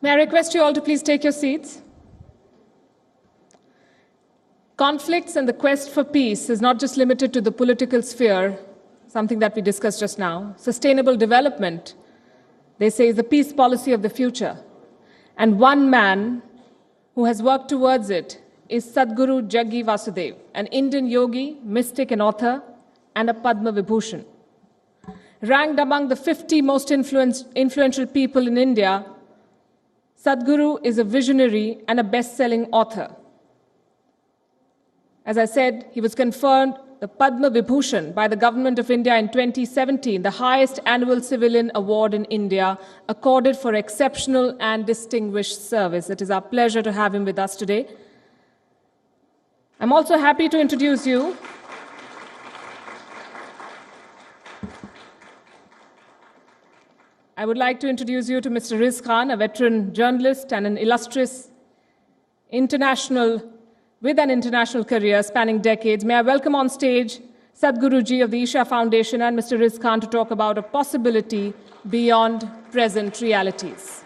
May I request you all to please take your seats? Conflicts and the quest for peace is not just limited to the political sphere, something that we discussed just now. Sustainable development, they say, is the peace policy of the future. And one man who has worked towards it is Sadhguru Jaggi Vasudev, an Indian yogi, mystic and author, and a Padma Vibhushan. Ranked among the 50 most influential people in India, Sadhguru is a visionary and a best-selling author. As I said, he was conferred the Padma Vibhushan by the Government of India in 2017, the highest annual civilian award in India, accorded for exceptional and distinguished service. It is our pleasure to have him with us today. I'm also happy to introduce you I would like to introduce you to Mr. Riz Khan, a veteran journalist and an illustrious with an international career spanning decades. May I welcome on stage Sadhguruji of the Isha Foundation and Mr. Riz Khan to talk about a possibility beyond present realities.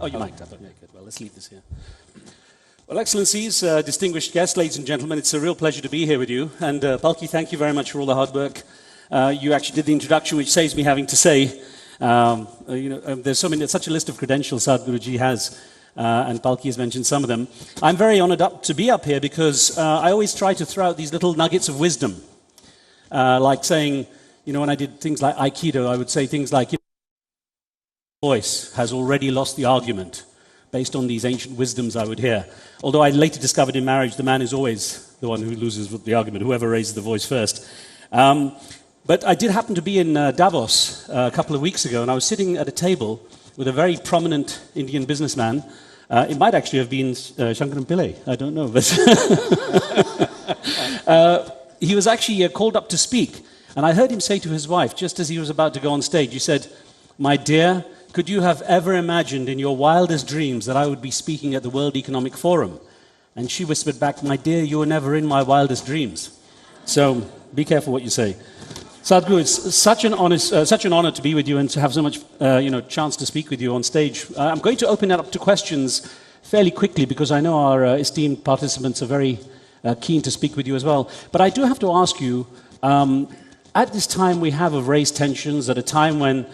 Oh, you mic'd up. Okay, good. Well, let's leave this here. Well, Excellencies, distinguished guests, ladies and gentlemen, it's a real pleasure to be here with you. And Palki, thank you very much for all the hard work. You actually did the introduction, which saves me having to say, there's such a list of credentials Sadhguruji has, and Palki has mentioned some of them. I'm very honored to be up here because I always try to throw out these little nuggets of wisdom. Like saying, when I did things like Aikido, I would say things like, voice has already lost the argument based on these ancient wisdoms I would hear. Although I later discovered in marriage the man is always the one who loses the argument, whoever raises the voice first. But I did happen to be in Davos a couple of weeks ago, and I was sitting at a table with a very prominent Indian businessman. It might actually have been Shankaran Pillai, I don't know. But he was actually called up to speak, and I heard him say to his wife, just as he was about to go on stage, he said, "My dear, could you have ever imagined in your wildest dreams that I would be speaking at the World Economic Forum?" And she whispered back, "My dear, you were never in my wildest dreams." So be careful what you say. Sadhguru, it's such an honor to be with you and to have so much chance to speak with you on stage. I'm going to open it up to questions fairly quickly because I know our esteemed participants are very keen to speak with you as well. But I do have to ask you, at this time we have of raised tensions, at a time when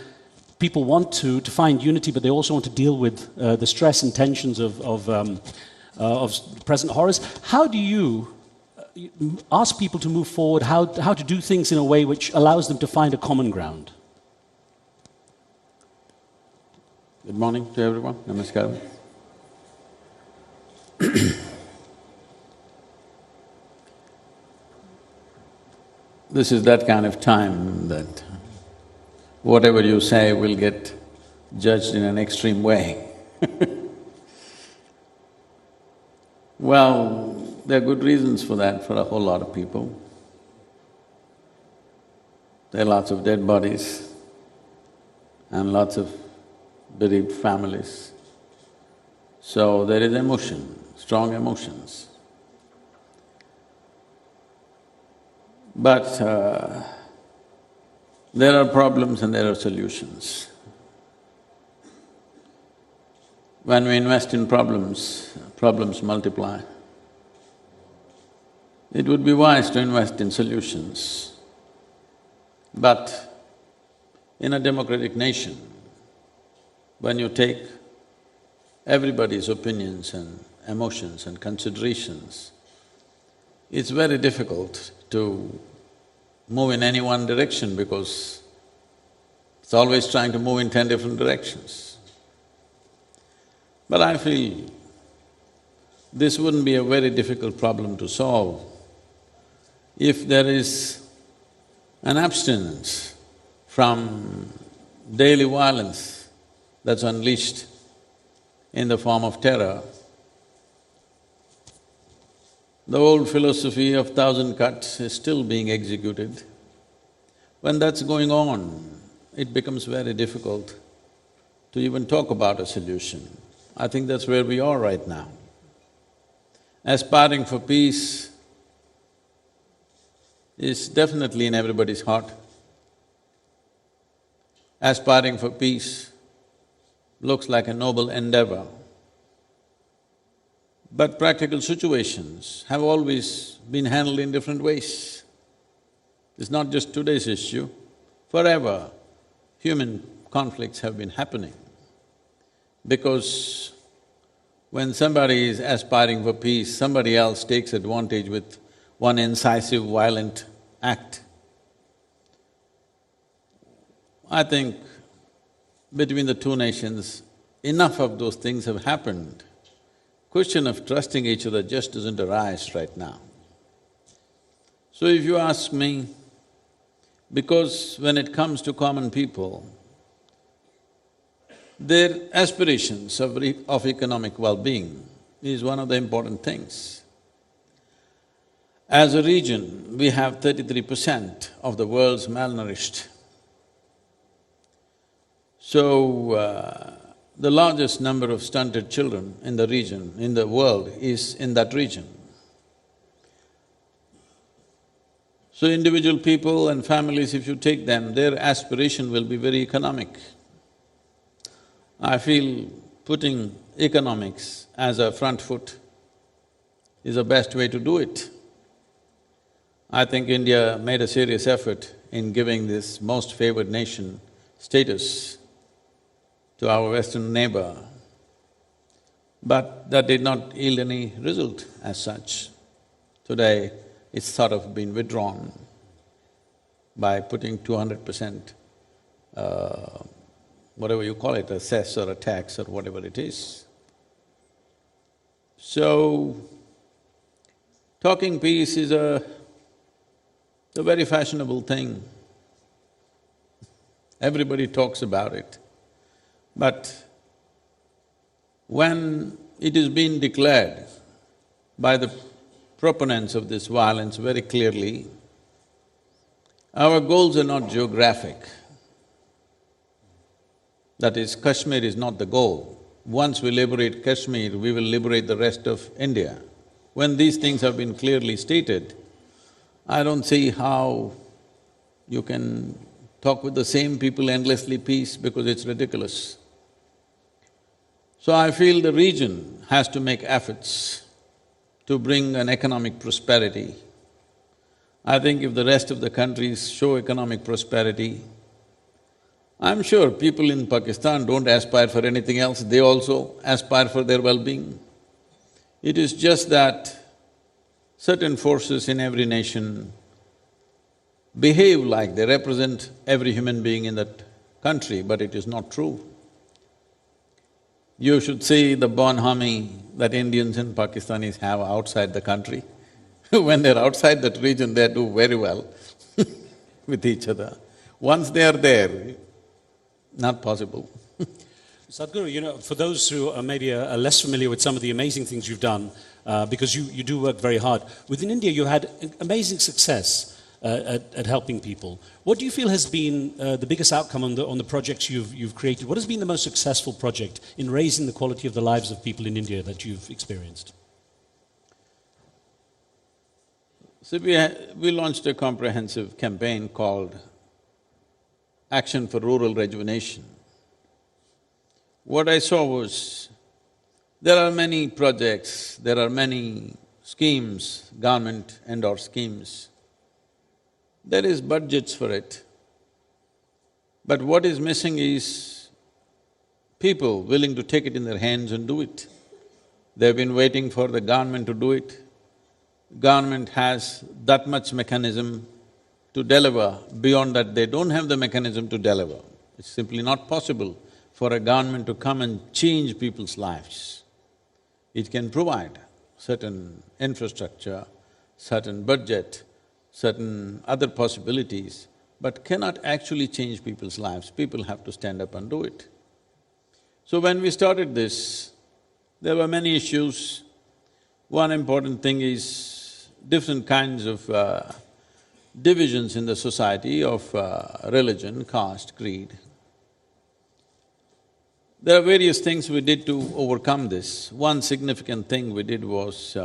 people want to find unity, but they also want to deal with the stress and tensions of present horrors. How do you ask people to move forward, how to do things in a way which allows them to find a common ground? Good morning to everyone. Namaskaram. This is that kind of time that whatever you say will get judged in an extreme way. Well, there are good reasons for that for a whole lot of people. There are lots of dead bodies and lots of bereaved families. So there is emotion, strong emotions. But there are problems and there are solutions. When we invest in problems, problems multiply. It would be wise to invest in solutions. But in a democratic nation, when you take everybody's opinions and emotions and considerations, it's very difficult to move in any one direction because it's always trying to move in 10 different directions. But I feel this wouldn't be a very difficult problem to solve if there is an abstinence from daily violence that's unleashed in the form of terror. The old philosophy of 1,000 cuts is still being executed. When that's going on, it becomes very difficult to even talk about a solution. I think that's where we are right now. Aspiring for peace is definitely in everybody's heart. Aspiring for peace looks like a noble endeavor. But practical situations have always been handled in different ways. It's not just today's issue. Forever, human conflicts have been happening. Because when somebody is aspiring for peace, somebody else takes advantage with one incisive, violent act. I think between the two nations, enough of those things have happened. Question of trusting each other just doesn't arise right now. So if you ask me, because when it comes to common people, their aspirations of economic well-being is one of the important things. As a region, we have 33% of the world's malnourished. So, the largest number of stunted children in the region, in the world, is in that region. So individual people and families, if you take them, their aspiration will be very economic. I feel putting economics as a front foot is the best way to do it. I think India made a serious effort in giving this most favored nation status to our western neighbor, but that did not yield any result as such. Today, it's sort of been withdrawn by putting 200%, whatever you call it, a cess or a tax or whatever it is. So, talking peace is a very fashionable thing. Everybody talks about it. But when it is being declared by the proponents of this violence very clearly, our goals are not geographic. That is, Kashmir is not the goal. Once we liberate Kashmir, we will liberate the rest of India. When these things have been clearly stated, I don't see how you can talk with the same people endlessly peace because it's ridiculous. So I feel the region has to make efforts to bring an economic prosperity. I think if the rest of the countries show economic prosperity, I'm sure people in Pakistan don't aspire for anything else, they also aspire for their well-being. It is just that certain forces in every nation behave like they represent every human being in that country, but it is not true. You should see the bonhomie that Indians and Pakistanis have outside the country. When they're outside that region, they do very well with each other. Once they are there, not possible. Sadhguru, for those who are maybe less familiar with some of the amazing things you've done, because you do work very hard, within India you had amazing success at helping people. What do you feel has been the biggest outcome on the projects you've created? What has been the most successful project in raising the quality of the lives of people in India that you've experienced? So we launched a comprehensive campaign called Action for Rural Rejuvenation. What I saw was, there are many projects, there are many schemes, government-endorsed schemes. There is budgets for it. But what is missing is people willing to take it in their hands and do it. They've been waiting for the government to do it. Government has that much mechanism to deliver, beyond that they don't have the mechanism to deliver. It's simply not possible for a government to come and change people's lives. It can provide certain infrastructure, certain budget, certain other possibilities, but cannot actually change people's lives. People have to stand up and do it. So when we started this, there were many issues. One important thing is different kinds of divisions in the society of religion, caste, creed. There are various things we did to overcome this. One significant thing we did was,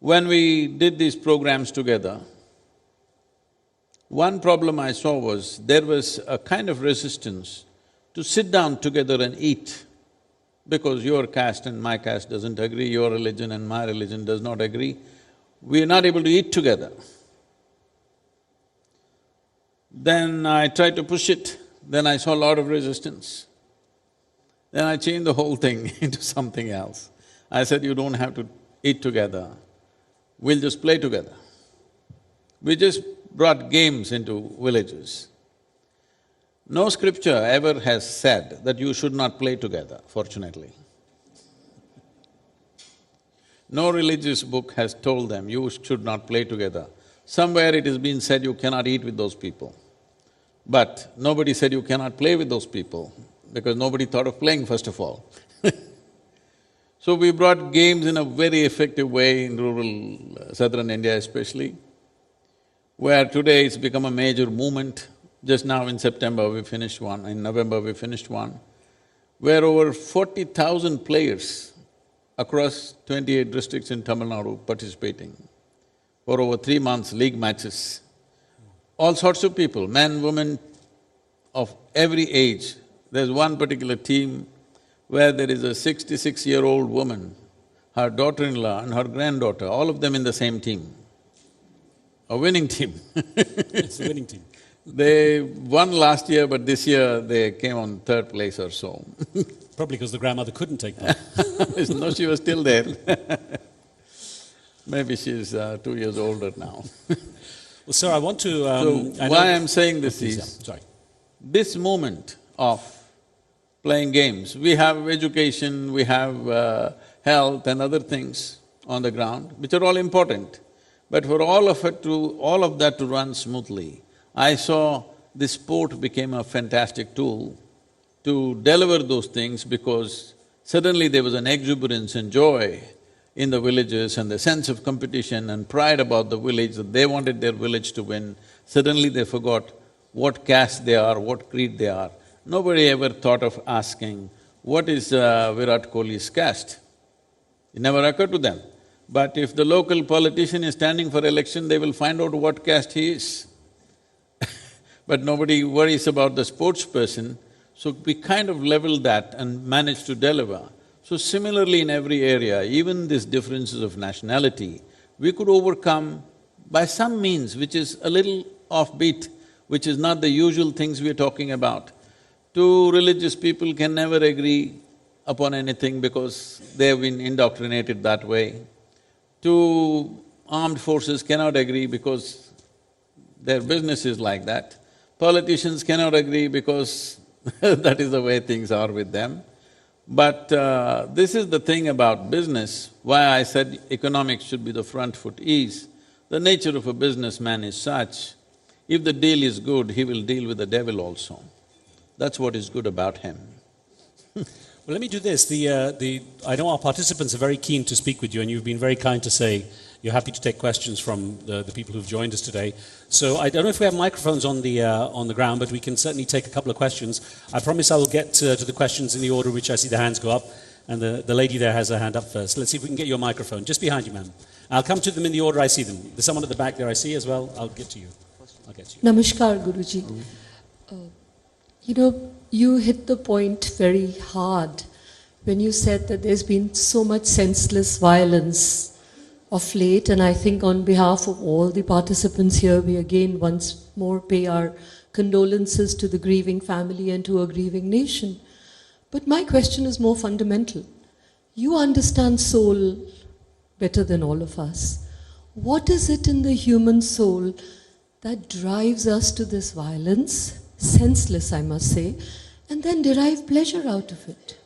when we did these programs together, one problem I saw was there was a kind of resistance to sit down together and eat, because your caste and my caste doesn't agree, your religion and my religion does not agree. We are not able to eat together. Then I tried to push it, then I saw a lot of resistance. Then I changed the whole thing into something else. I said, you don't have to eat together, we'll just play together. We just brought games into villages. No scripture ever has said that you should not play together, fortunately. No religious book has told them you should not play together. Somewhere it has been said you cannot eat with those people. But nobody said you cannot play with those people, because nobody thought of playing first of all. So we brought games in a very effective way in rural southern India especially, where today it's become a major movement. Just now in September we finished one, in November we finished one, where over 40,000 players across 28 districts in Tamil Nadu participating for over 3 months, league matches. All sorts of people, men, women of every age. There's one particular team where there is a 66-year-old woman, her daughter-in-law and her granddaughter, all of them in the same team. A winning team. It's a winning team. They won last year, but this year they came on third place or so. Probably because the grandmother couldn't take part. No, she was still there. Maybe she's 2 years older now. Well, sir, I want to… So why I'm saying this is, sorry. this moment of playing games, we have education, we have health and other things on the ground, which are all important. But for all of that to run smoothly, I saw this sport became a fantastic tool to deliver those things, because suddenly there was an exuberance and joy in the villages and the sense of competition and pride about the village, that they wanted their village to win. Suddenly they forgot what caste they are, what creed they are. Nobody ever thought of asking, what is Virat Kohli's caste? It never occurred to them. But if the local politician is standing for election, they will find out what caste he is. But nobody worries about the sports person, so we kind of leveled that and managed to deliver. So similarly in every area, even these differences of nationality, we could overcome by some means which is a little offbeat, which is not the usual things we're talking about. Two religious people can never agree upon anything because they have been indoctrinated that way. Two armed forces cannot agree because their business is like that. Politicians cannot agree because that is the way things are with them. But this is the thing about business, why I said economics should be the front foot is, the nature of a businessman is such, if the deal is good, he will deal with the devil also. That's what is good about him. Well, let me do this. I know our participants are very keen to speak with you, and you've been very kind to say you're happy to take questions from the people who've joined us today. So I don't know if we have microphones on the ground, but we can certainly take a couple of questions. I promise I will get to the questions in the order which I see the hands go up, and the lady there has her hand up first. Let's see if we can get your microphone, just behind you, ma'am. I'll come to them in the order I see them. There's someone at the back there I see as well. I'll get to you. I'll get to you. Namaskar, Guruji. You hit the point very hard when you said that there's been so much senseless violence of late, and I think on behalf of all the participants here, we again once more pay our condolences to the grieving family and to a grieving nation. But my question is more fundamental. You understand soul better than all of us. What is it in the human soul that drives us to this violence, senseless I must say, and then derive pleasure out of it?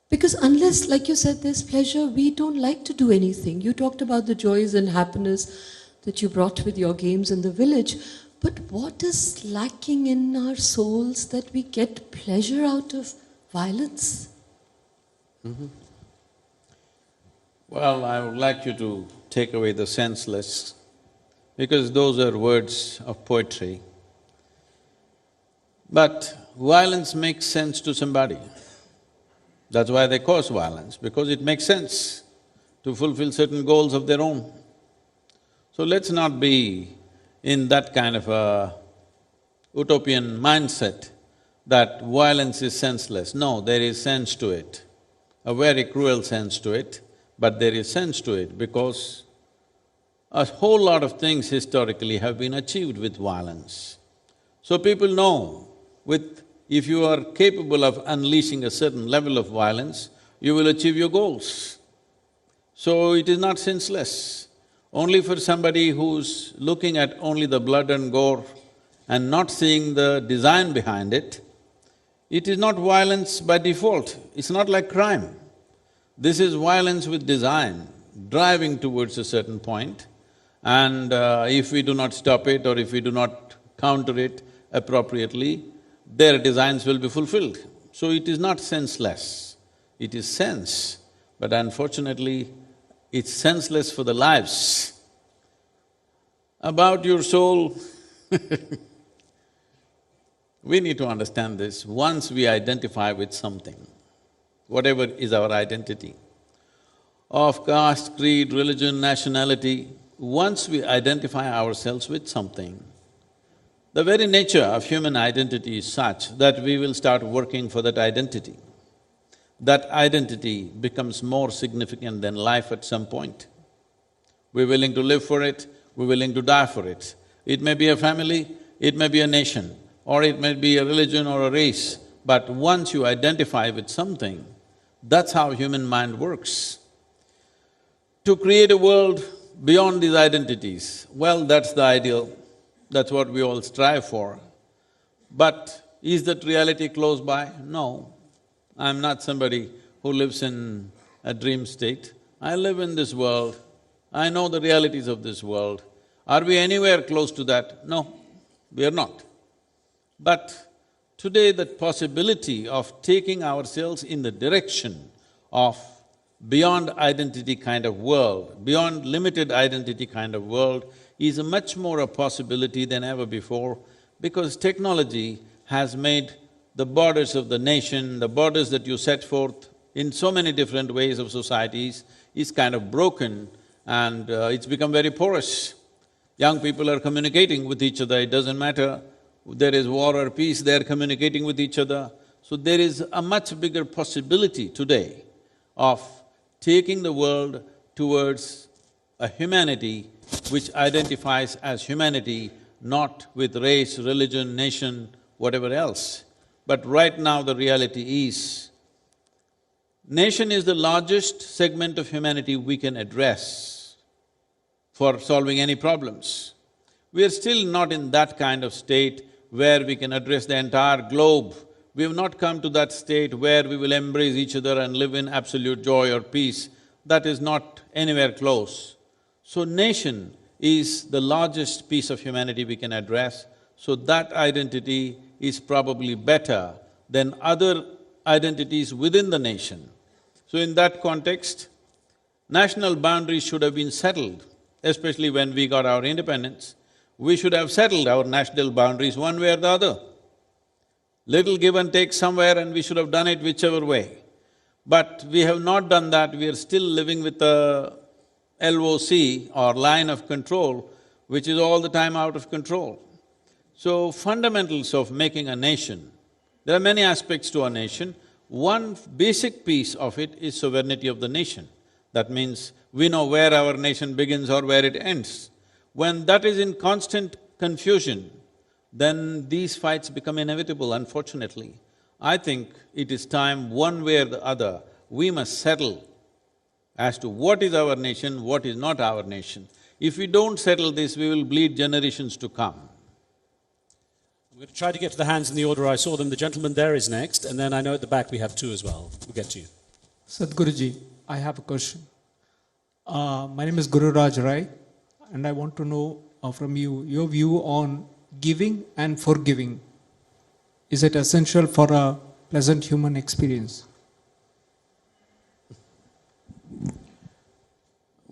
Because unless, like you said, there's pleasure, we don't like to do anything. You talked about the joys and happiness that you brought with your games in the village, but what is lacking in our souls that we get pleasure out of violence? Well, I would like you to take away the senseless, because those are words of poetry. But violence makes sense to somebody. That's why they cause violence, because it makes sense to fulfill certain goals of their own. So let's not be in that kind of a utopian mindset that violence is senseless. No, there is sense to it, a very cruel sense to it, but there is sense to it because a whole lot of things historically have been achieved with violence. So people know if you are capable of unleashing a certain level of violence, you will achieve your goals. So it is not senseless. Only for somebody who's looking at only the blood and gore and not seeing the design behind it, it is not violence by default, it's not like crime. This is violence with design, driving towards a certain point, and if we do not stop it or if we do not counter it appropriately, their designs will be fulfilled. So it is not senseless, it is sense, but unfortunately, it's senseless for the lives. About your soul, we need to understand this. Once we identify with something, whatever is our identity, of caste, creed, religion, nationality, once we identify ourselves with something, the very nature of human identity is such that we will start working for that identity. That identity becomes more significant than life at some point. We're willing to live for it, we're willing to die for it. It may be a family, it may be a nation, or it may be a religion or a race, but once you identify with something, that's how human mind works. To create a world beyond these identities, well, that's the ideal, that's what we all strive for. But is that reality close by? No. I'm not somebody who lives in a dream state. I live in this world, I know the realities of this world. Are we anywhere close to that? No, we are not. But today that possibility of taking ourselves in the direction of beyond identity kind of world, beyond limited identity kind of world is much more a possibility than ever before because technology has made the borders of the nation, the borders that you set forth in so many different ways of societies is kind of broken and it's become very porous. Young people are communicating with each other, it doesn't matter, there is war or peace, they're communicating with each other. So there is a much bigger possibility today of taking the world towards a humanity which identifies as humanity, not with race, religion, nation, whatever else. But right now the reality is, nation is the largest segment of humanity we can address for solving any problems. We are still not in that kind of state where we can address the entire globe. We have not come to that state where we will embrace each other and live in absolute joy or peace. That is not anywhere close. So nation is the largest piece of humanity we can address, so that identity is probably better than other identities within the nation. So in that context, national boundaries should have been settled, especially when we got our independence. We should have settled our national boundaries one way or the other. Little give and take somewhere and we should have done it whichever way. But we have not done that, we are still living with a LOC or line of control, which is all the time out of control. So fundamentals of making a nation, there are many aspects to a nation. One basic piece of it is sovereignty of the nation. That means we know where our nation begins or where it ends. When that is in constant confusion, then these fights become inevitable, unfortunately. I think it is time, one way or the other, we must settle as to what is our nation, what is not our nation. If we don't settle this, we will bleed generations to come. I'm going to try to get to the hands in the order I saw them. The gentleman there is next, and then I know at the back we have two as well. We'll get to you. Sadhguruji, I have a question. My name is Guru Raj Rai, and I want to know from you your view on giving and forgiving. Is it essential for a pleasant human experience?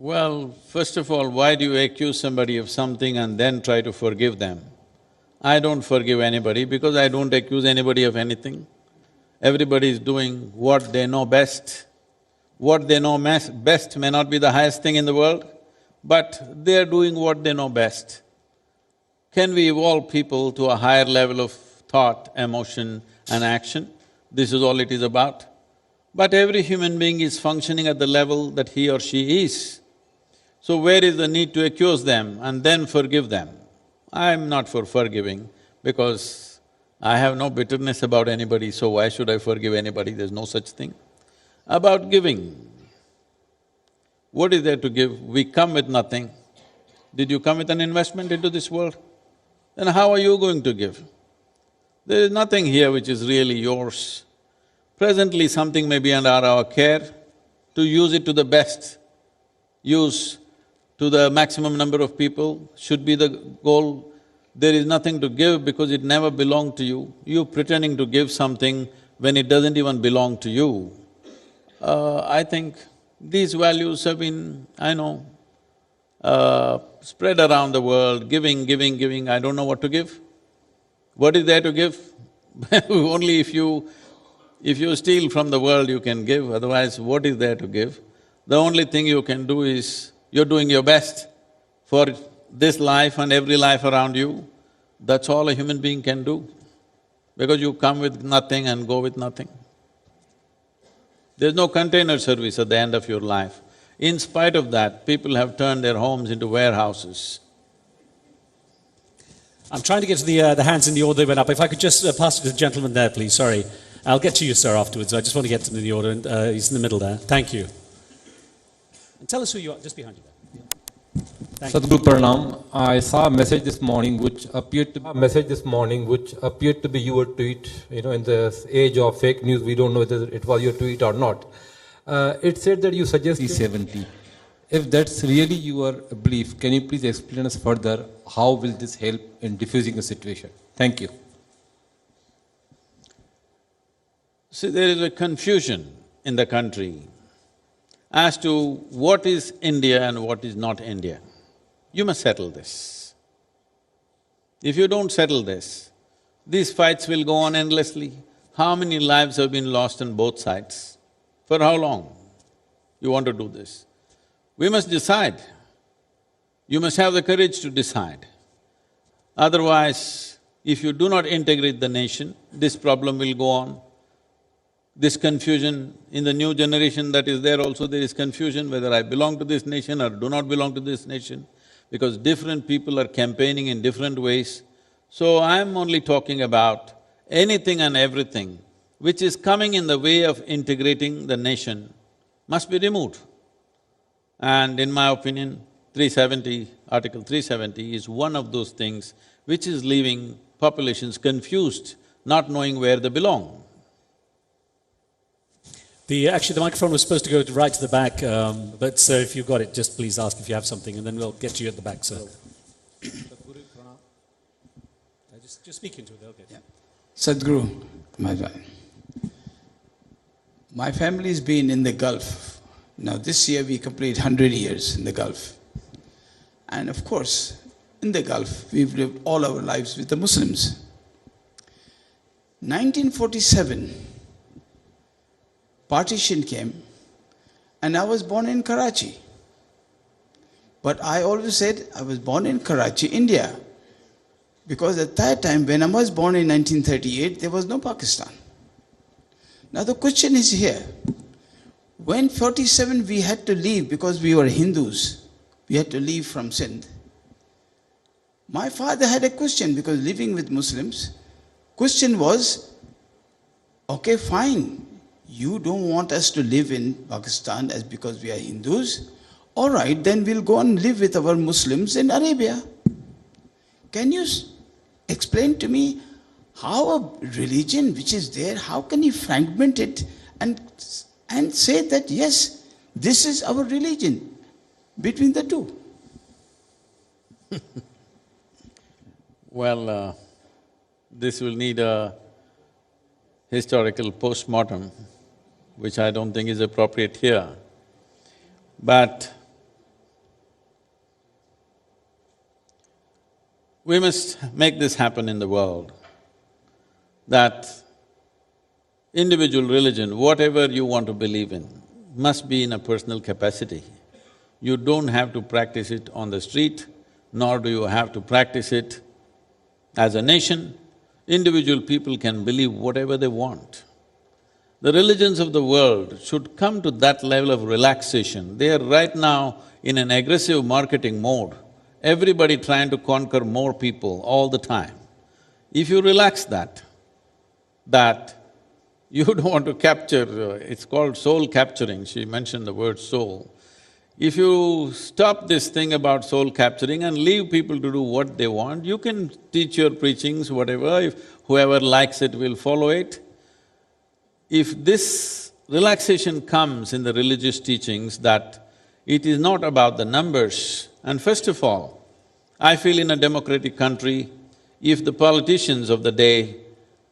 Well, first of all, why do you accuse somebody of something and then try to forgive them? I don't forgive anybody because I don't accuse anybody of anything. Everybody is doing what they know best. What they know best may not be the highest thing in the world, but they're doing what they know best. Can we evolve people to a higher level of thought, emotion and action? This is all it is about. But every human being is functioning at the level that he or she is. So where is the need to accuse them and then forgive them? I'm not for forgiving because I have no bitterness about anybody, so why should I forgive anybody? There's no such thing. About giving, what is there to give? We come with nothing. Did you come with an investment into this world? Then how are you going to give? There is nothing here which is really yours. Presently something may be under our care, to use it to the best use, to the maximum number of people should be the goal. There is nothing to give because it never belonged to you. You pretending to give something when it doesn't even belong to you. I think these values have been, spread around the world, giving, I don't know what to give. What is there to give? Only if you steal from the world you can give, otherwise what is there to give? The only thing you can do is, you're doing your best for this life and every life around you. That's all a human being can do, because you come with nothing and go with nothing. There's no container service at the end of your life. In spite of that, people have turned their homes into warehouses. I'm trying to get to the hands in the order they went up. If I could just pass it to the gentleman there, please, sorry. I'll get to you, sir, afterwards. I just want to get to the order, and he's in the middle there. Thank you. And tell us who you are, just behind you there. Thank you. Sadhguru Pranam, I saw a message this morning which appeared to be your tweet. In the age of fake news, we don't know whether it was your tweet or not. It said that you suggest 70. If that's really your belief, can you please explain us further how will this help in diffusing the situation? Thank you. See, there is a confusion in the country as to what is India and what is not India. You must settle this. If you don't settle this, these fights will go on endlessly. How many lives have been lost on both sides? For how long you want to do this? We must decide. You must have the courage to decide. Otherwise, if you do not integrate the nation, this problem will go on. This confusion, in the new generation that is there also, there is confusion whether I belong to this nation or do not belong to this nation, because different people are campaigning in different ways. So I'm only talking about anything and everything which is coming in the way of integrating the nation must be removed. And in my opinion, Article 370 is one of those things which is leaving populations confused, not knowing where they belong. Actually, the microphone was supposed to go right to the back, but sir, if you've got it, just please ask if you have something, and then we'll get to you at the back, sir. Just speak into it, they'll get it. Sadhguru, my family's been in the Gulf. Now this year we complete 100 years in the Gulf. And of course, in the Gulf, we've lived all our lives with the Muslims. 1947, partition came, and I was born in Karachi. But I always said I was born in Karachi, India, because at that time, when I was born in 1938, there was no Pakistan. Now the question is here, when 47 we had to leave because we were Hindus, we had to leave from Sindh. My father had a question because living with Muslims, question was, okay, fine, you don't want us to live in Pakistan as because we are Hindus, all right, then we'll go and live with our Muslims in Arabia. Can you explain to me how a religion which is there, how can you fragment it and say that yes, this is our religion between the two? Well, this will need a historical post-mortem, which I don't think is appropriate here. But we must make this happen in the world, that individual religion, whatever you want to believe in, must be in a personal capacity. You don't have to practice it on the street, nor do you have to practice it as a nation. Individual people can believe whatever they want. The religions of the world should come to that level of relaxation. They are right now in an aggressive marketing mode. Everybody trying to conquer more people all the time. If you relax that you don't want to capture, it's called soul capturing, she mentioned the word soul. If you stop this thing about soul capturing and leave people to do what they want, you can teach your preachings, whatever, if whoever likes it will follow it. If this relaxation comes in the religious teachings that it is not about the numbers, and first of all, I feel in a democratic country, if the politicians of the day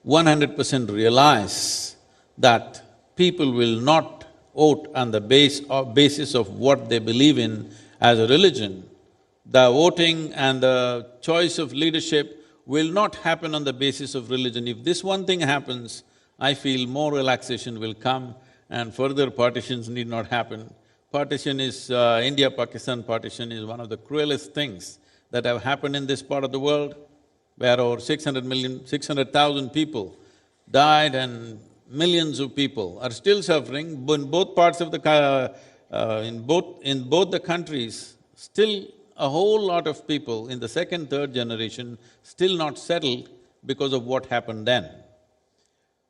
100% realize that people will not vote on the basis of what they believe in as a religion, the voting and the choice of leadership will not happen on the basis of religion. If this one thing happens, I feel more relaxation will come and further partitions need not happen. Partition is… India-Pakistan partition is one of the cruelest things that have happened in this part of the world, where over 600,000 people died and millions of people are still suffering. In both parts of the… in both the countries, still a whole lot of people in the second, third generation still not settled because of what happened then.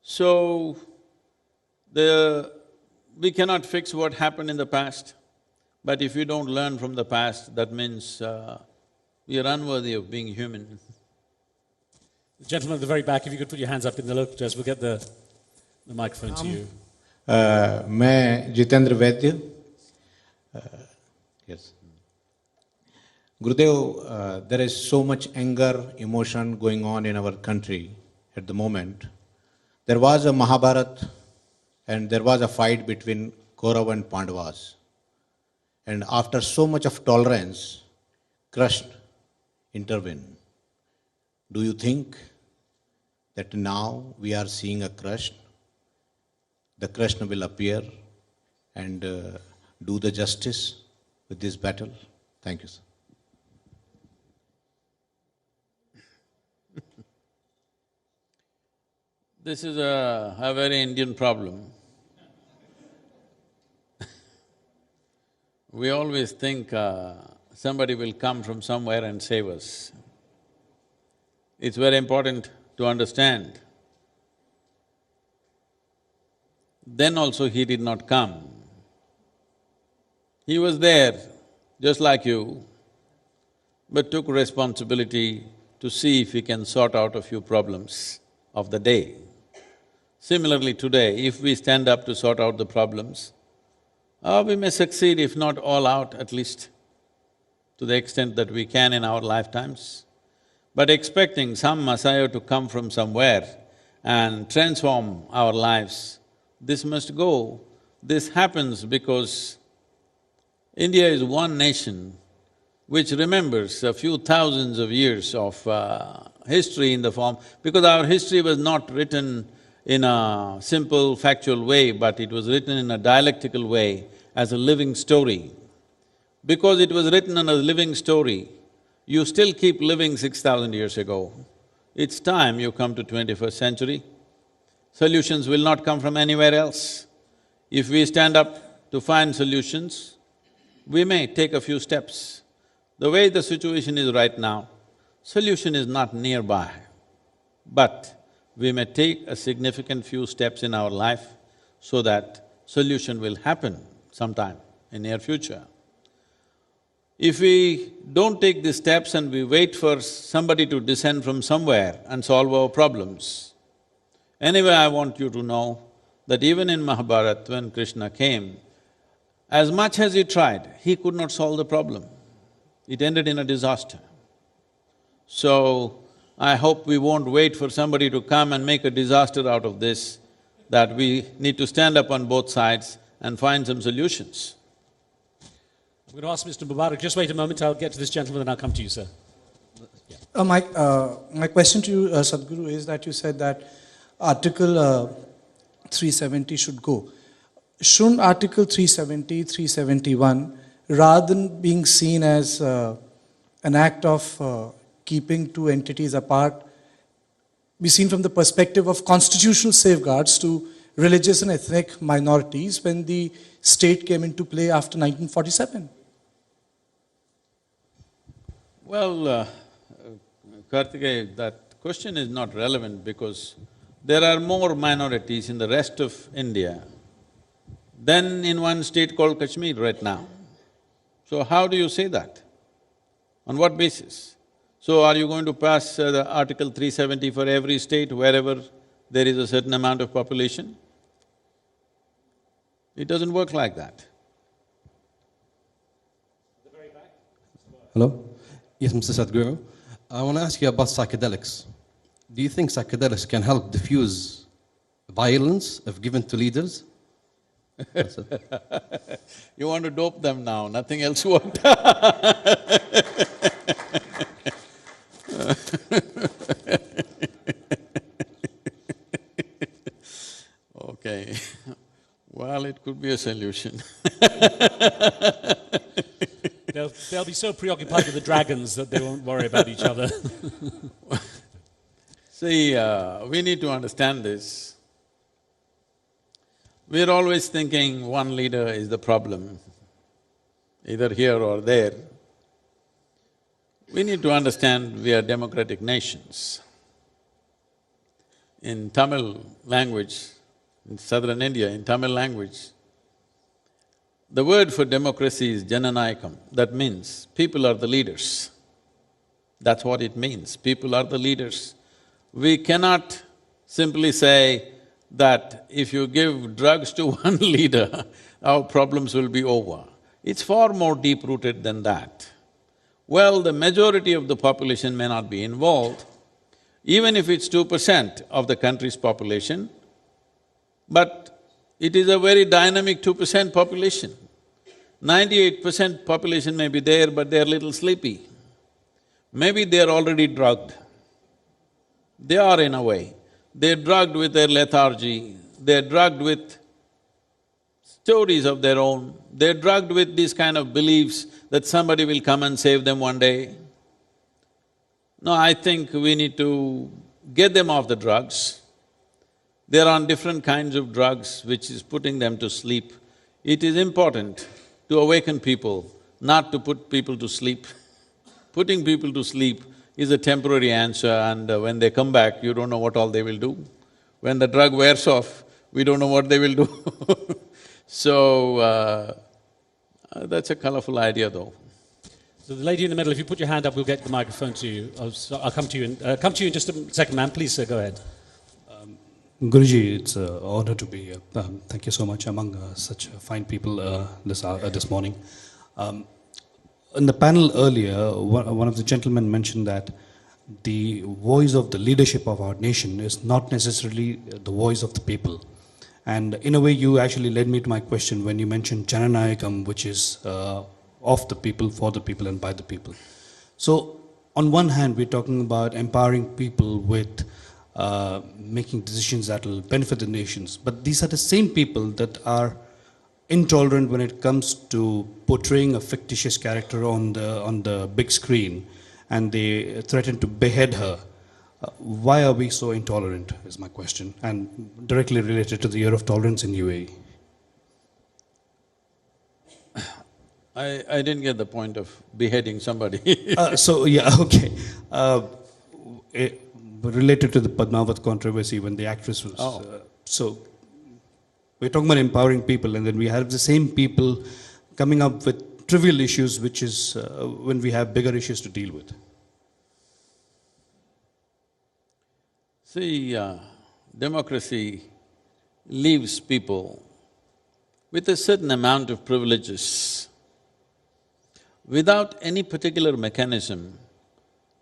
So, we cannot fix what happened in the past, but if you don't learn from the past, that means we are unworthy of being human. The gentleman at the very back, if you could put your hands up in the local dress, we'll get the microphone to you. मैं जितेंद्र वैद्य, yes. Gurudev, there is so much anger, emotion going on in our country at the moment. There was a Mahabharata and there was a fight between Kaurav and Pandavas. And after so much of tolerance, Krishna intervened. Do you think that now we are seeing a Krishna? The Krishna will appear and do the justice with this battle? Thank you, sir. This is a very Indian problem. We always think somebody will come from somewhere and save us. It's very important to understand. Then also he did not come. He was there, just like you, but took responsibility to see if he can sort out a few problems of the day. Similarly today, if we stand up to sort out the problems, we may succeed, if not all out, at least to the extent that we can in our lifetimes. But expecting some Messiah to come from somewhere and transform our lives, this must go. This happens because India is one nation which remembers a few thousands of years of history in the form… because our history was not written in a simple factual way, but it was written in a dialectical way as a living story. Because it was written in a living story, you still keep living 6,000 years ago. It's time you come to 21st century. Solutions will not come from anywhere else. If we stand up to find solutions, we may take a few steps. The way the situation is right now, solution is not nearby, but we may take a significant few steps in our life so that solution will happen sometime in near future. If we don't take these steps and we wait for somebody to descend from somewhere and solve our problems, anyway, I want you to know that even in Mahabharata, when Krishna came, as much as he tried, he could not solve the problem. It ended in a disaster. So, I hope we won't wait for somebody to come and make a disaster out of this, that we need to stand up on both sides and find some solutions. I'm going to ask Mr. Mubarak, just wait a moment, I'll get to this gentleman and I'll come to you, sir. Yeah. My question to you, Sadhguru, is that you said that Article 370 should go. Shouldn't Article 370, 371, rather than being seen as an act of keeping two entities apart, be seen from the perspective of constitutional safeguards to religious and ethnic minorities when the state came into play after 1947? Well, Karthikeya, that question is not relevant because there are more minorities in the rest of India than in one state called Kashmir right now. So how do you say that? On what basis? So are you going to pass the Article 370 for every state wherever there is a certain amount of population? It doesn't work like that. Hello? Yes, Mr. Sadhguru. I want to ask you about psychedelics. Do you think psychedelics can help diffuse violence if given to leaders? You want to dope them now, nothing else worked. Okay, well, it could be a solution. They'll be so preoccupied with the dragons that they won't worry about each other. See, we need to understand this. We're always thinking one leader is the problem, either here or there. We need to understand we are democratic nations. In Tamil language, in southern India, in Tamil language, the word for democracy is Jananayakam. That means people are the leaders. That's what it means, people are the leaders. We cannot simply say that if you give drugs to one leader, our problems will be over. It's far more deep-rooted than that. Well, the majority of the population may not be involved, even if it's 2% of the country's population, but it is a very dynamic 2% population. 98% population may be there, but they're little sleepy. Maybe they're already drugged. They are in a way. They're drugged with their lethargy, they're drugged with stories of their own, they're drugged with these kind of beliefs that somebody will come and save them one day. No, I think we need to get them off the drugs. They're on different kinds of drugs which is putting them to sleep. It is important to awaken people, not to put people to sleep. Putting people to sleep is a temporary answer, and when they come back, you don't know what all they will do. When the drug wears off, we don't know what they will do. So, that's a colorful idea though. So the lady in the middle, if you put your hand up, we'll get the microphone to you. I'll come to you in just a second, ma'am. Please, sir, go ahead. Guruji, it's an honor to be here. Thank you so much among such fine people this morning. In the panel earlier, one of the gentlemen mentioned that the voice of the leadership of our nation is not necessarily the voice of the people. And in a way, you actually led me to my question when you mentioned Jananayakam, which is of the people, for the people, and by the people. So, on one hand, we're talking about empowering people with making decisions that will benefit the nations. But these are the same people that are intolerant when it comes to portraying a fictitious character on the big screen, and they threaten to behead her. Why are we so intolerant, is my question, and directly related to the Year of Tolerance in UAE. I didn't get the point of beheading somebody. Related to the Padmavat controversy when the actress was… so, we're talking about empowering people, and then we have the same people coming up with trivial issues, which is when we have bigger issues to deal with. See, democracy leaves people with a certain amount of privileges without any particular mechanism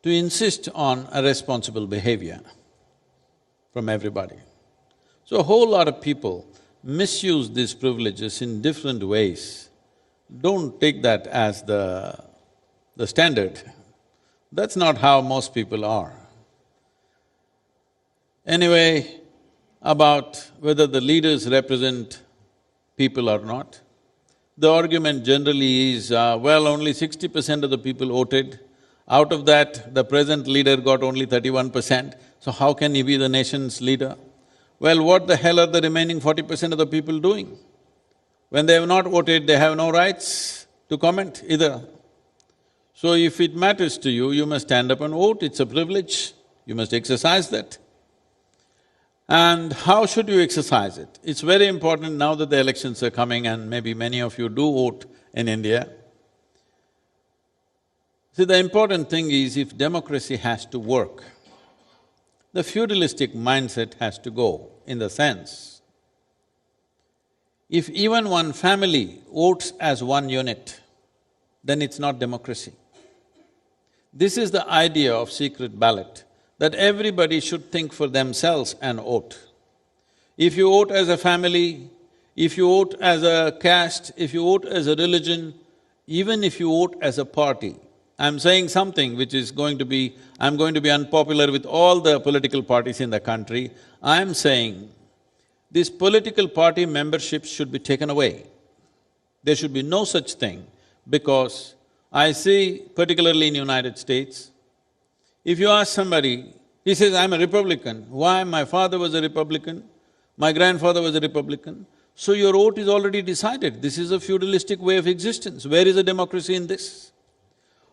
to insist on a responsible behavior from everybody. So a whole lot of people misuse these privileges in different ways. Don't take that as the standard. That's not how most people are. Anyway, about whether the leaders represent people or not, the argument generally is, well, only 60% of the people voted. Out of that, the present leader got only 31%, so how can he be the nation's leader? Well, what the hell are the remaining 40% of the people doing? When they have not voted, they have no rights to comment either. So if it matters to you, you must stand up and vote, it's a privilege, you must exercise that. And how should you exercise it? It's very important now that the elections are coming and maybe many of you do vote in India. See, the important thing is if democracy has to work, the feudalistic mindset has to go, in the sense, if even one family votes as one unit, then it's not democracy. This is the idea of secret ballot, that everybody should think for themselves and vote. If you vote as a family, if you vote as a caste, if you vote as a religion, even if you vote as a party, I'm saying something which is going to be… I'm going to be unpopular with all the political parties in the country. I'm saying this political party membership should be taken away. There should be no such thing, because I see, particularly in United States, if you ask somebody, he says, I'm a Republican. Why? My father was a Republican, my grandfather was a Republican. So your vote is already decided. This is a feudalistic way of existence. Where is the democracy in this?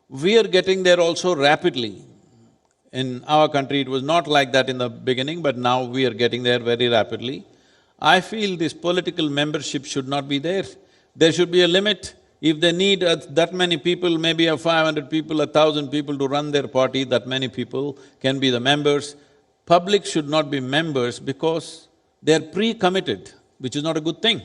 We are getting there also rapidly. In our country, it was not like that in the beginning, but now we are getting there very rapidly. I feel this political membership should not be there. There should be a limit. If they need that many people, maybe 500 people, 1,000 people to run their party, that many people can be the members. Public should not be members because they're pre-committed, which is not a good thing.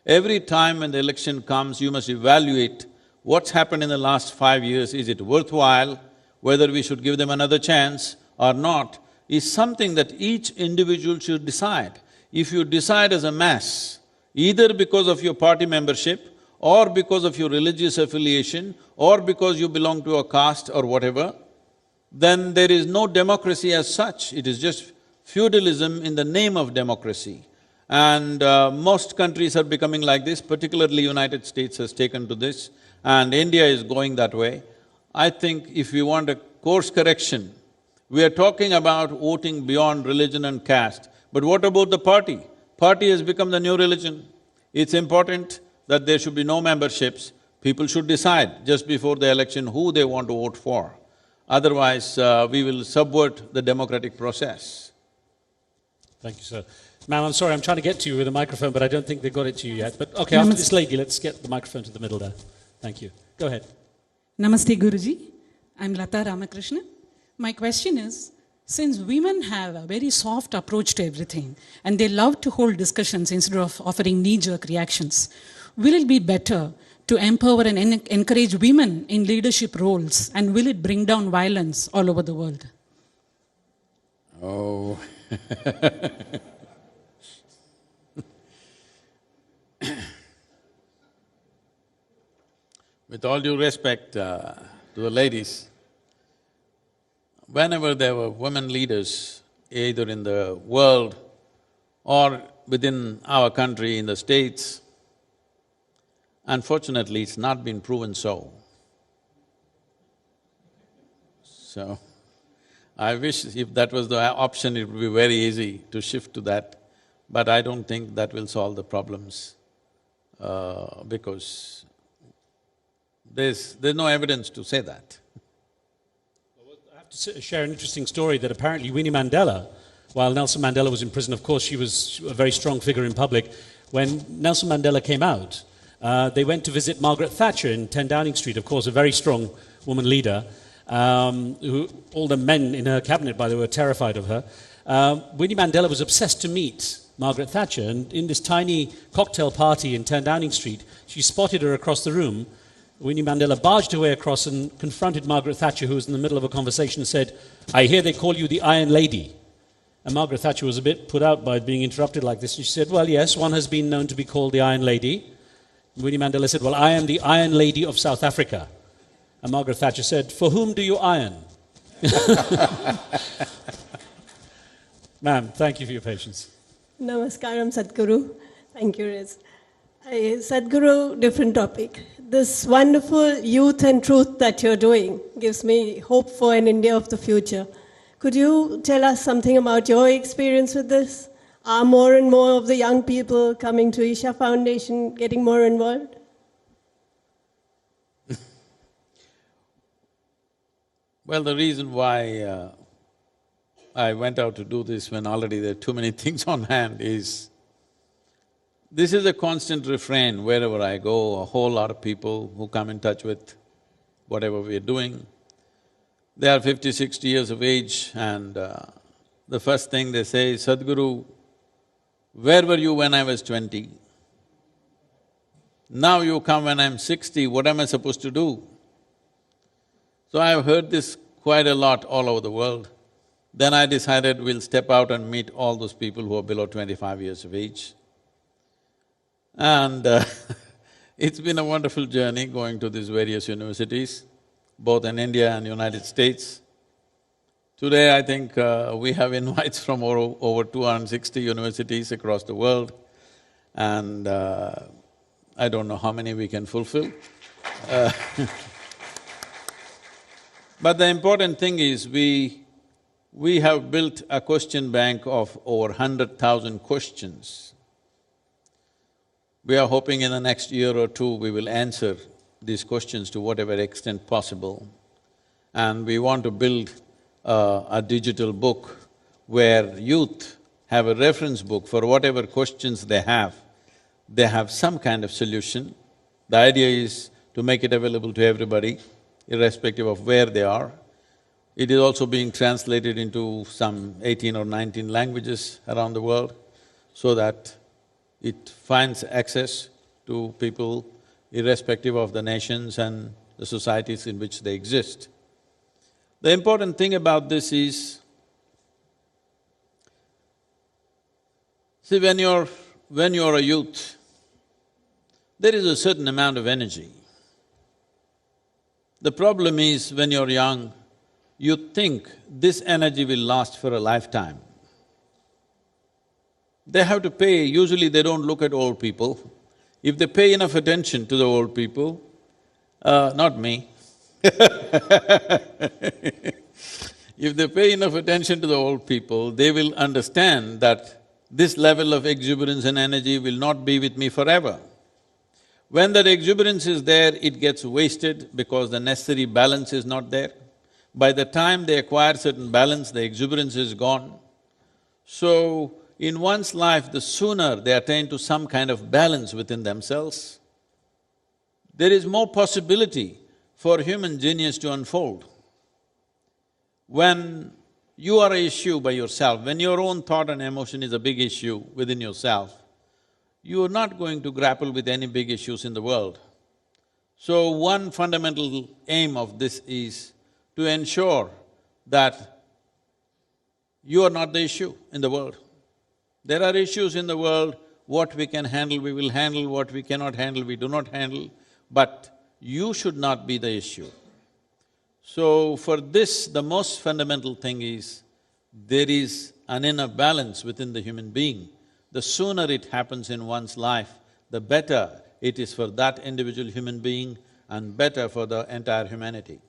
Every time when the election comes, you must evaluate what's happened in the last 5 years, is it worthwhile, whether we should give them another chance or not, is something that each individual should decide. If you decide as a mass, either because of your party membership or because of your religious affiliation or because you belong to a caste or whatever, then there is no democracy as such, it is just feudalism in the name of democracy. And most countries are becoming like this, particularly United States has taken to this, and India is going that way. I think if we want a course correction, we are talking about voting beyond religion and caste, but what about the party? Party has become the new religion. It's important that there should be no memberships. People should decide just before the election who they want to vote for. Otherwise, we will subvert the democratic process. Thank you, sir. Ma'am, I'm sorry, I'm trying to get to you with a microphone, but I don't think they got it to you yet. But okay, after this lady, let's get the microphone to the middle there. Thank you. Go ahead. Namaste, Guruji. I'm Lata Ramakrishna. My question is, since women have a very soft approach to everything and they love to hold discussions instead of offering knee-jerk reactions, will it be better to empower and encourage women in leadership roles, and will it bring down violence all over the world? Oh With all due respect to the ladies, whenever there were women leaders, either in the world or within our country, in the States, unfortunately, it's not been proven so. So, I wish if that was the option, it would be very easy to shift to that, but I don't think that will solve the problems because there's no evidence to say that. I have to share an interesting story that apparently Winnie Mandela, while Nelson Mandela was in prison, of course she was a very strong figure in public, when Nelson Mandela came out, they went to visit Margaret Thatcher in 10 Downing Street, of course a very strong woman leader, who all the men in her cabinet, by the way, were terrified of her. Winnie Mandela was obsessed to meet Margaret Thatcher, and in this tiny cocktail party in 10 Downing Street, she spotted her across the room. Winnie Mandela barged her way across and confronted Margaret Thatcher, who was in the middle of a conversation, and said, "I hear they call you the Iron Lady." And Margaret Thatcher was a bit put out by being interrupted like this, and she said, "Well, yes, one has been known to be called the Iron Lady." And Winnie Mandela said, "Well, I am the Iron Lady of South Africa." And Margaret Thatcher said, "For whom do you iron?" Ma'am, thank you for your patience. Namaskaram, Sadhguru. Thank you, Riz. Sadhguru, different topic. This wonderful youth and truth that you're doing gives me hope for an India of the future. Could you tell us something about your experience with this? Are more and more of the young people coming to Isha Foundation getting more involved? Well, the reason why I went out to do this when already there are too many things on hand is, this is a constant refrain wherever I go, a whole lot of people who come in touch with whatever we are doing. They are 50, 60 years of age, and the first thing they say is, "Sadhguru, where were you when I was 20? Now you come when I'm 60, what am I supposed to do?" So I've heard this quite a lot all over the world. Then I decided we'll step out and meet all those people who are below 25 years of age. And it's been a wonderful journey going to these various universities, both in India and United States. Today, I think we have invites from over 260 universities across the world, and I don't know how many we can fulfill. But the important thing is we have built a question bank of over 100,000 questions. We are hoping in the next year or two we will answer these questions to whatever extent possible. And we want to build a digital book where youth have a reference book for whatever questions they have some kind of solution. The idea is to make it available to everybody, irrespective of where they are. It is also being translated into some 18 or 19 languages around the world, so that it finds access to people irrespective of the nations and the societies in which they exist. The important thing about this is, see, when you're a youth, there is a certain amount of energy. The problem is, when you're young, you think this energy will last for a lifetime. They have to pay, usually they don't look at old people. If they pay enough attention to the old people, not me if they pay enough attention to the old people, they will understand that this level of exuberance and energy will not be with me forever. When that exuberance is there, it gets wasted because the necessary balance is not there. By the time they acquire certain balance, the exuberance is gone. So, in one's life, the sooner they attain to some kind of balance within themselves, there is more possibility for human genius to unfold. When you are an issue by yourself, when your own thought and emotion is a big issue within yourself, you are not going to grapple with any big issues in the world. So one fundamental aim of this is to ensure that you are not the issue in the world. There are issues in the world, what we can handle, we will handle, what we cannot handle, we do not handle, but you should not be the issue. So for this, the most fundamental thing is, there is an inner balance within the human being. The sooner it happens in one's life, the better it is for that individual human being and better for the entire humanity.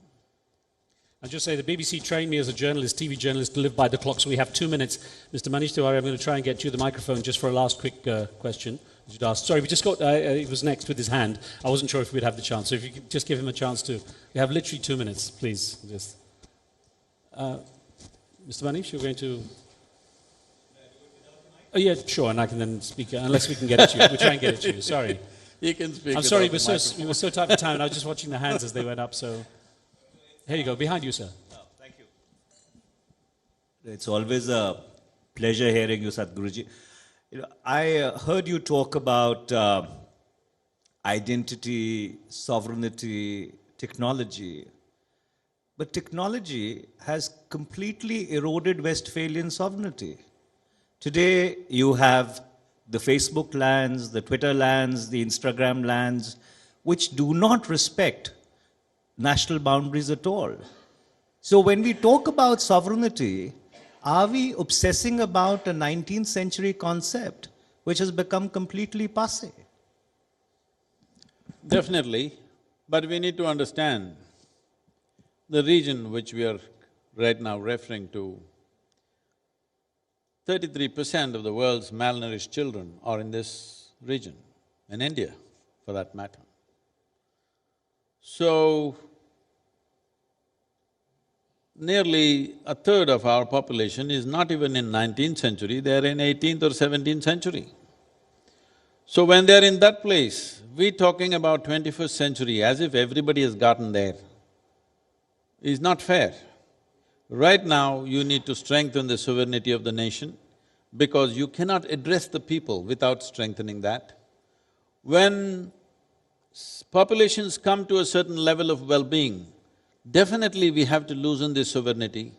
I'll just say the BBC trained me as a journalist, TV journalist, to live by the clock, so we have 2 minutes. Mr. Manish Tiwari, I'm going to try and get you the microphone just for a last quick question. You'd asked. Sorry, we just got… he was next with his hand. I wasn't sure if we'd have the chance, so if you could just give him a chance to… We have literally 2 minutes, please, just… Mr. Manish, you're going to… Oh yeah, sure, and I can then speak, unless we can get it to you. We'll try and get it to you, sorry. You can speak. I'm sorry, we were so tight for time, and I was just watching the hands as they went up, so… Here you go, behind you, sir. Thank you. It's always a pleasure hearing you, Sadhguruji. You know, I heard you talk about identity, sovereignty, technology. But technology has completely eroded Westphalian sovereignty. Today, you have the Facebook lands, the Twitter lands, the Instagram lands, which do not respect national boundaries at all. So when we talk about sovereignty, are we obsessing about a 19th century concept which has become completely passé? Definitely, but we need to understand the region which we are right now referring to. 33% of the world's malnourished children are in this region, in India, for that matter. So, nearly a third of our population is not even in 19th century, they're in 18th or 17th century. So when they're in that place, we talking about 21st century as if everybody has gotten there is not fair. Right now, you need to strengthen the sovereignty of the nation because you cannot address the people without strengthening that. When populations come to a certain level of well-being, definitely we have to loosen this sovereignty.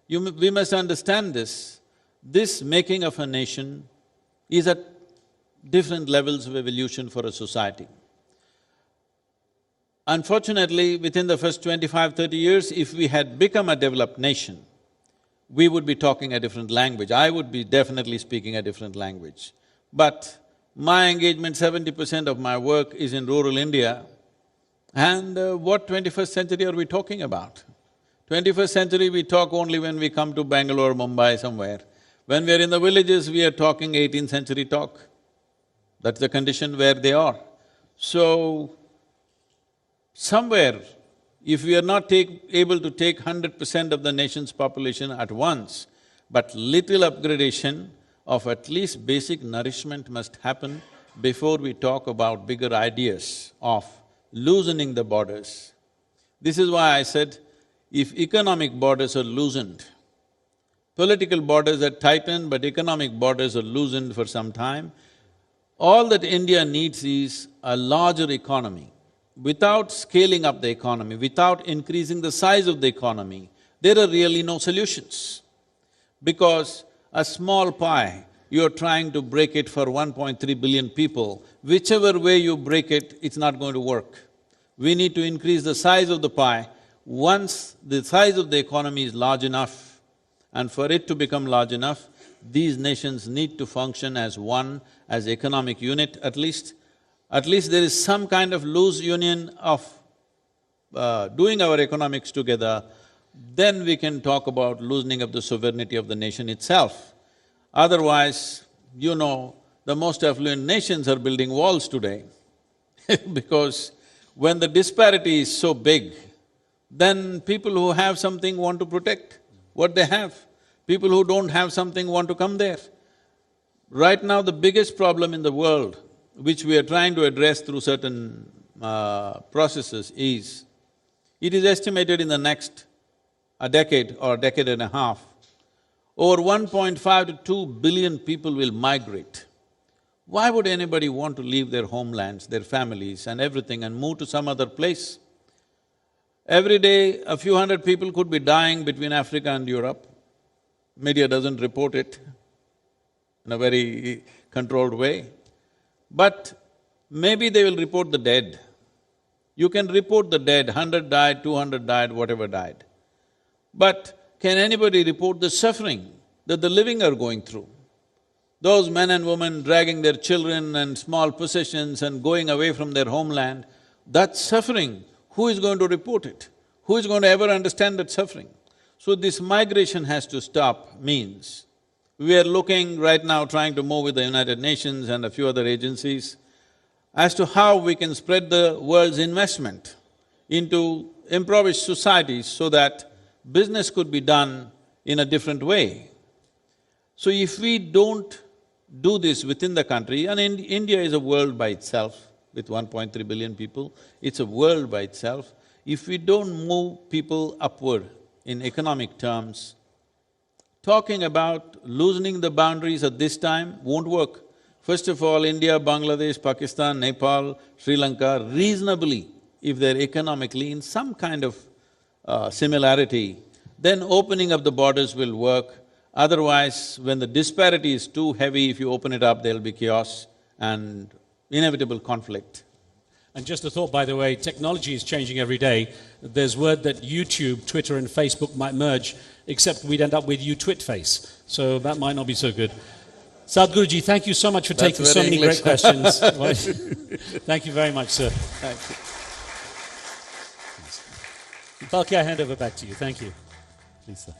We must understand this. This making of a nation is at different levels of evolution for a society. Unfortunately, within the first 25–30 years, if we had become a developed nation, we would be talking a different language. I would be definitely speaking a different language. But my engagement, 70% of my work is in rural India, and what 21st century are we talking about? 21st century we talk only when we come to Bangalore, Mumbai, somewhere. When we are in the villages, we are talking 18th century talk. That's the condition where they are. So, somewhere, if we are not able to take 100% of the nation's population at once, but little upgradation of at least basic nourishment must happen before we talk about bigger ideas of loosening the borders. This is why I said, if economic borders are loosened, political borders are tightened but economic borders are loosened for some time, all that India needs is a larger economy. Without scaling up the economy, without increasing the size of the economy, there are really no solutions. Because a small pie, you're trying to break it for 1.3 billion people, whichever way you break it, it's not going to work. We need to increase the size of the pie. Once the size of the economy is large enough, and for it to become large enough, these nations need to function as one, as economic unit at least. At least there is some kind of loose union of doing our economics together, then we can talk about loosening of the sovereignty of the nation itself. Otherwise, you know, the most affluent nations are building walls today because when the disparity is so big, then people who have something want to protect what they have. People who don't have something want to come there. Right now, the biggest problem in the world, which we are trying to address through certain processes is, it is estimated in the next a decade or decade and a half, over 1.5 to 2 billion people will migrate. Why would anybody want to leave their homelands, their families and everything and move to some other place? Every day, a few hundred people could be dying between Africa and Europe. Media doesn't report it in a very controlled way. But maybe they will report the dead. You can report the dead, 100 died, 200 died, whatever died. But can anybody report the suffering that the living are going through? Those men and women dragging their children and small possessions and going away from their homeland, that suffering, who is going to report it? Who is going to ever understand that suffering? So this migration has to stop means we are looking right now, trying to move with the United Nations and a few other agencies as to how we can spread the world's investment into impoverished societies so that business could be done in a different way. So if we don't do this within the country, and India is a world by itself, with 1.3 billion people, it's a world by itself. If we don't move people upward in economic terms, talking about loosening the boundaries at this time won't work. First of all, India, Bangladesh, Pakistan, Nepal, Sri Lanka, reasonably, if they're economically in some kind of similarity, then opening up the borders will work. Otherwise, when the disparity is too heavy, if you open it up, there'll be chaos and inevitable conflict. And just a thought, by the way, technology is changing every day. there's word that YouTube, Twitter and Facebook might merge, except we'd end up with You-Twit-Face. So that might not be so good. Sadhguruji, thank you so much for taking so many great questions. Thank you very much, sir. Thank you. Balki, I hand over back to you. Thank you. Please, sir.